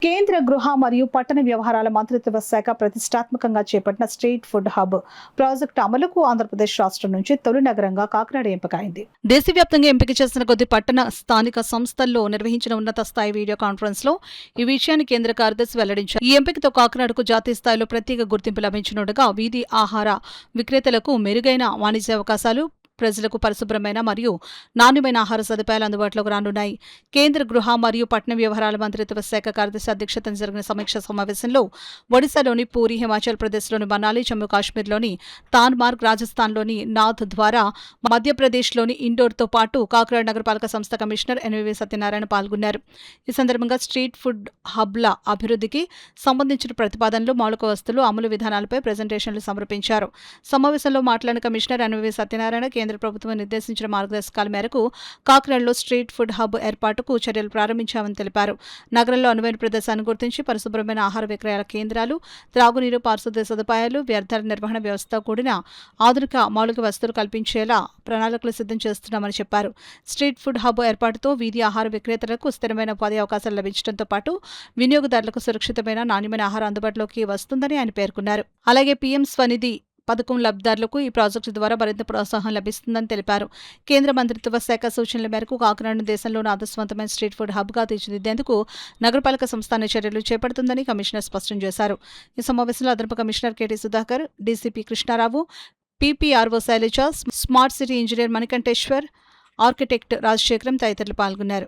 కేంద్ర గృహ మరియు పట్టణ వ్యవహారాల మంత్రిత్వ శాఖ ప్రతిష్టాత్మకంగా చేపట్టిన స్ట్రీట్ ఫుడ్ హబ్ ప్రాజెక్టు అమలుకు ఆంధ్రప్రదేశ్ రాష్ట్రం నుంచి తొలి నగరంగా కాకినాడ ఎంపికైంది. దేశవ్యాప్తంగా ఎంపిక చేసిన కొద్ది పట్టణ స్థానిక సంస్థల్లో నిర్వహించిన ఉన్నత స్థాయి వీడియో కాన్ఫరెన్స్ లో ఈ విషయాన్ని కేంద్ర కార్యదర్శి వెల్లడించారు. ఈ ఎంపికతో కాకినాడకు జాతీయ స్థాయిలో ప్రత్యేక గుర్తింపు లభించనుండగా వీధి ఆహార విక్రేతలకు మెరుగైన వాణిజ్య అవకాశాలు, ప్రజలకు పరిశుభ్రమైన మరియు నాణ్యమైన ఆహార సదుపాయాలు అందుబాటులోకి రానున్నాయి. కేంద్ర గృహ మరియు పట్టణ వ్యవహారాల మంత్రిత్వ శాఖ కార్యదర్శి అధ్యక్షతన జరిగిన సమీక్ష సమావేశంలో ఒడిశాలోని పూరి, హిమాచల్ ప్రదేశ్లోని మనాలి, జమ్మూ కాశ్మీర్లోని తాన్మార్గ్, రాజస్థాన్లోని నాథ్ ద్వారా, మధ్యప్రదేశ్లోని ఇండోర్తో పాటు కాకినాడ నగరపాలక సంస్థ కమిషనర్ ఎన్వీవీ సత్యనారాయణ పాల్గొన్నారు. ఈ సందర్భంగా స్ట్రీట్ ఫుడ్ హబ్ల అభివృద్ధికి సంబంధించిన ప్రతిపాదనలు, మౌలిక వస్తువులు, అమలు విధానాలపై ప్రెజెంటేషన్లు సమర్పించారు. సమావేశంలో మాట్లాడిన కమిషనర్ ఎన్వీవీ సత్యనారాయణ కేంద్ర ప్రభుత్వం నిర్దేశించిన మార్గదర్శకాల మేరకు కాకినాడలో స్ట్రీట్ ఫుడ్ హబ్ ఏర్పాటుకు చర్యలు ప్రారంభించామని తెలిపారు. నగరంలో అనువైన ప్రదేశాన్ని గుర్తించి పరిశుభ్రమైన ఆహార విక్రయాల కేంద్రాలు, త్రాగునీరు, పారిశుద్ధ్య సదుపాయాలు, వ్యర్థాల నిర్వహణ వ్యవస్థతో కూడిన ఆధునిక మౌలిక వసతులు కల్పించేలా ప్రణాళికలు సిద్ధం చేస్తున్నామని చెప్పారు. స్ట్రీట్ ఫుడ్ హబ్ ఏర్పాటుతో వీధి ఆహార విక్రేతలకు స్థిరమైన ఉపాధి అవకాశాలు లభించడంతో పాటు వినియోగదారులకు సురక్షితమైన, నాణ్యమైన ఆహారం అందుబాటులోకి వస్తుందని ఆయన పేర్కొన్నారు. అలాగే పీఎం స్వనిధి పథకం లబ్ధిదారులకు ఈ ప్రాజెక్టు ద్వారా మరింత ప్రోత్సాహం లభిస్తుందని తెలిపారు. కేంద్ర మంత్రిత్వ శాఖ సూచనల మేరకు కాకినాడను దేశంలోని ఆదర్శవంతమైన స్ట్రీట్ ఫుడ్ హబ్గా తీర్చిదిద్దేందుకు నగరపాలక సంస్థ అన్ని చర్యలు చేపడుతుందని కమిషనర్ స్పష్టం చేశారు. ఈ సమావేశంలో అదనపు commissioner K T Sudhakar, DCP Krishna Rao, PPRO Sailaja, smart city engineer Manikanteshwar, architect Rajasekharam తదితరులు పాల్గొన్నారు.